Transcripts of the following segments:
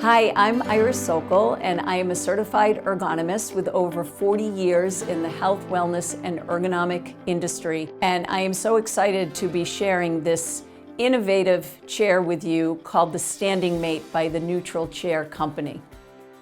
Hi, I'm Iris Sokol, and I am a certified ergonomist with over 40 years in the health, wellness, and ergonomic industry. And I am so excited to be sharing this innovative chair with you called the Standing Mate by the Neutral Chair Company.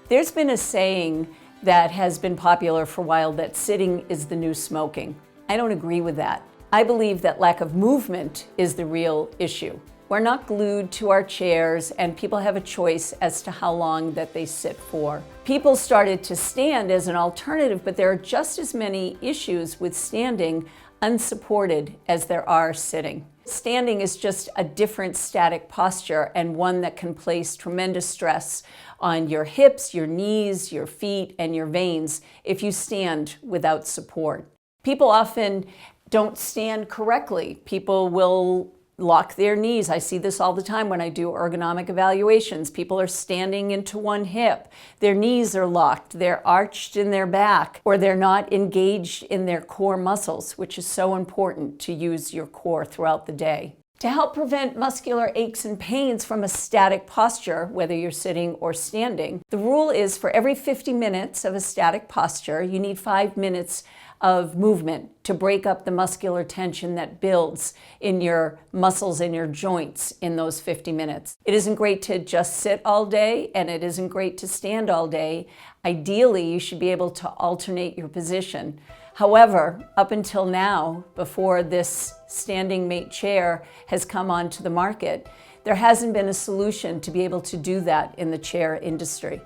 There's been a saying that has been popular for a while that sitting is the new smoking. I don't agree with that. I believe that lack of movement is the real issue. We're not glued to our chairs, and people have a choice as to how long that they sit for. People started to stand as an alternative, but there are just as many issues with standing unsupported as there are sitting. Standing is just a different static posture, and one that can place tremendous stress on your hips, your knees, your feet, and your veins if you stand without support. People often don't stand correctly. People will lock their knees. I see this all the time when I do ergonomic evaluations. People are standing into one hip. Their knees are locked. They're arched in their back, or they're not engaged in their core muscles, which is so important to use your core throughout the day. To help prevent muscular aches and pains from a static posture, whether you're sitting or standing, the rule is for every 50 minutes of a static posture, you need 5 minutes of movement to break up the muscular tension that builds in your muscles and your joints in those 50 minutes. It isn't great to just sit all day, and it isn't great to stand all day. Ideally, you should be able to alternate your position. However, up until now, before this Standing Mate chair has come onto the market, there hasn't been a solution to be able to do that in the chair industry.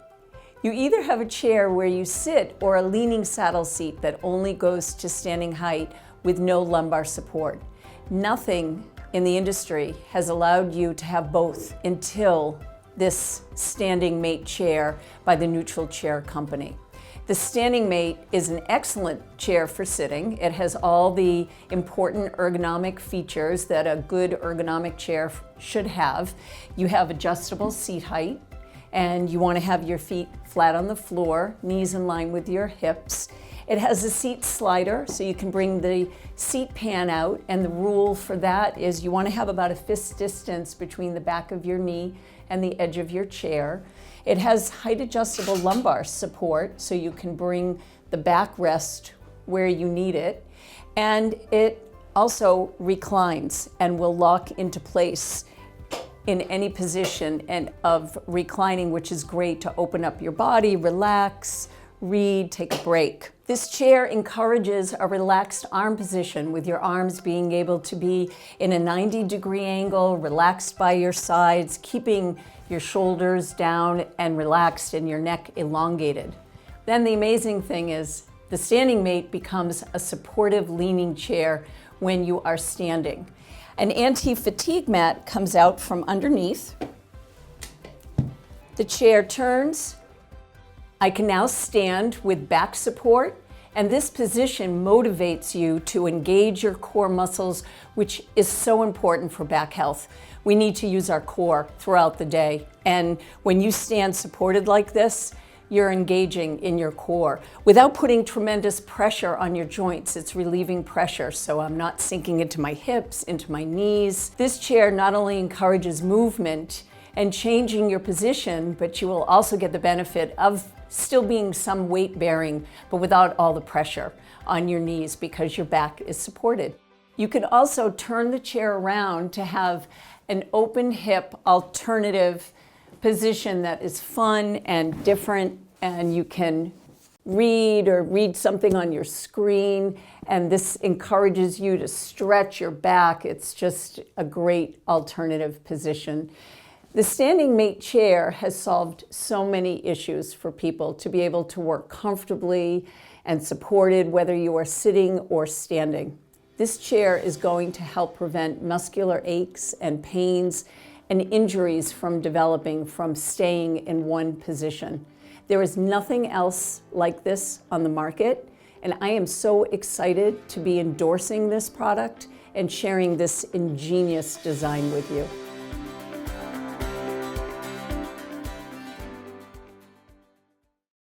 You either have a chair where you sit or a leaning saddle seat that only goes to standing height with no lumbar support. Nothing in the industry has allowed you to have both until this Standing Mate chair by the Neutral Chair Company. The Standing Mate is an excellent chair for sitting. It has all the important ergonomic features that a good ergonomic chair should have. You have adjustable seat height, and you want to have your feet flat on the floor, knees in line with your hips. It has a seat slider, so you can bring the seat pan out, and the rule for that is you want to have about a fist distance between the back of your knee and the edge of your chair. It has height adjustable lumbar support, so you can bring the backrest where you need it. And it also reclines and will lock into place in any position and of reclining, which is great to open up your body, relax, read, take a break. This chair encourages a relaxed arm position, with your arms being able to be in a 90-degree angle, relaxed by your sides, keeping your shoulders down and relaxed and your neck elongated. Then the amazing thing is the Standing Mate becomes a supportive leaning chair when you are standing. An anti-fatigue mat comes out from underneath. The chair turns. I can now stand with back support, and this position motivates you to engage your core muscles, which is so important for back health. We need to use our core throughout the day, and when you stand supported like this, you're engaging in your core without putting tremendous pressure on your joints. It's relieving pressure, so I'm not sinking into my hips, into my knees. This chair not only encourages movement and changing your position, but you will also get the benefit of still being some weight bearing, but without all the pressure on your knees because your back is supported. You can also turn the chair around to have an open hip alternative position that is fun and different, and you can read something on your screen, and this encourages you to stretch your back. It's just a great alternative position. The Standing Mate chair has solved so many issues for people to be able to work comfortably and supported, whether you are sitting or standing. This chair is going to help prevent muscular aches and pains and injuries from developing from staying in one position. There is nothing else like this on the market, and I am so excited to be endorsing this product and sharing this ingenious design with you.